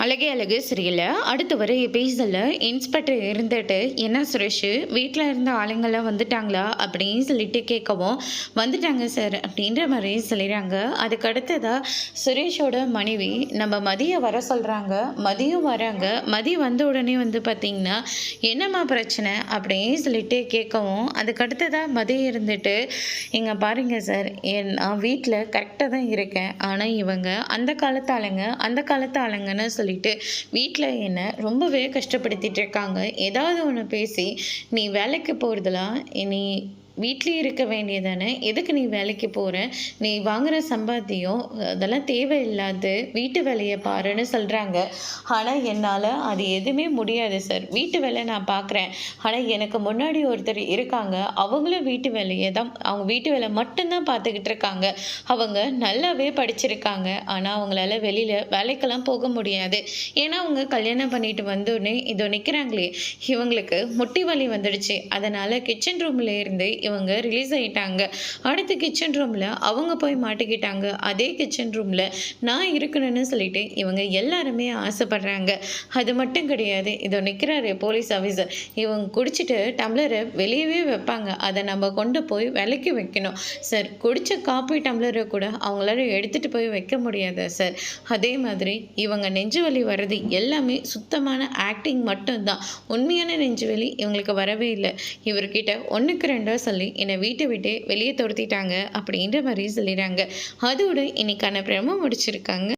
அழகே அழகு சரியில்ல. அடுத்து வர எபிசோட்ல இன்ஸ்பெக்டர் இருந்துட்டு, "என்ன சுரேஷ், வீட்ல இருந்த ஆளுங்கலாம் வந்துட்டாங்களா?" அப்படின்னு சொல்லிட்டு கேட்கவும், "வந்துட்டாங்க சார்" அப்படின்ற மாதிரி சொல்லிடுறாங்க. அதுக்கு அடுத்ததா சுரேஷோட மனைவி நம்ம மதியம் வர சொல்கிறாங்க. மதியம் வராங்க. மதியம் வந்த உடனே வந்து பார்த்திங்கன்னா, "என்னம்மா பிரச்சனை?" அப்படின்னு சொல்லிட்டு கேட்கவும், அதுக்கு அடுத்ததாக மதியம் இருந்துட்டு, "இங்கே பாருங்க சார், நான் வீட்டில் கரெக்டாக தான் இருக்கேன். ஆனால் இவங்க அந்த காலத்து ஆளுங்க, அந்த காலத்து ஆளுங்கன்னு சொல்லிட்டு வீட்டில் என்ன ரொம்பவே கஷ்டப்படுத்திட்டு இருக்காங்க. ஏதாவது ஒன்று பேசி, நீ வேலைக்கு போகிறதெல்லாம் நீ வீட்லேயே இருக்க வேண்டியதானே, எதுக்கு நீ வேலைக்கு போகிற, நீ வாங்குகிற சம்பாத்தியம் அதெல்லாம் தேவையில்லாது, வீட்டு வேலையை பாருன்னு சொல்கிறாங்க. ஆனால் என்னால் அது எதுவுமே முடியாது சார். வீட்டு வேலை நான் பார்க்குறேன். ஆனால் எனக்கு முன்னாடி ஒருத்தர் இருக்காங்க. அவங்களும் வீட்டு வேலையை தான், அவங்க வீட்டு வேலை மட்டும்தான் பார்த்துக்கிட்டு இருக்காங்க. அவங்க நல்லாவே படிச்சிருக்காங்க. ஆனால் அவங்களால வெளியில் வேலைக்கெல்லாம் போக முடியாது. ஏன்னா அவங்க கல்யாணம் பண்ணிட்டு வந்தோடனே இதோ நிற்கிறாங்களே, இவங்களுக்கு முட்டி வலி வந்துடுச்சு. அதனால் கிச்சன் ரூமில் இருந்து இவங்க ரிலீஸ் ஆயிட்டாங்க. அடுத்து கிச்சன் ரூமில் அவங்க போய் மாட்டிக்கிட்டாங்க. அதே கிச்சன் ரூமில் நான் இருக்கணும்னு சொல்லிட்டு இவங்க எல்லாருமே ஆசைப்படுறாங்க. அது மட்டும் கிடையாது, இதோ நிற்கிறாரு போலீஸ் ஆஃபீஸர், இவங்க குடிச்சிட்டு டம்ளரை வெளியவே வைப்பாங்க. அதை நம்ம கொண்டு போய் விலைக்கு வைக்கணும் சார். குடித்த காப்பி டம்ளரை கூட அவங்களால எடுத்துகிட்டு போய் வைக்க முடியாதா சார்? அதே மாதிரி இவங்க நெஞ்சு வலி வர்றது எல்லாமே சுத்தமான ஆக்டிங் மட்டும்தான். உண்மையான நெஞ்சு வலி இவங்களுக்கு வரவே இல்லை. இவர்கிட்ட ஒன்றுக்கு ரெண்டா சொல்லி என்னை வீட்டை விட்டு வெளியே துரத்திட்டாங்க அப்படின்ற மாதிரி சொல்லிடுறாங்க. அதோட இன்னைக்கான பிரமோ முடிச்சிருக்காங்க.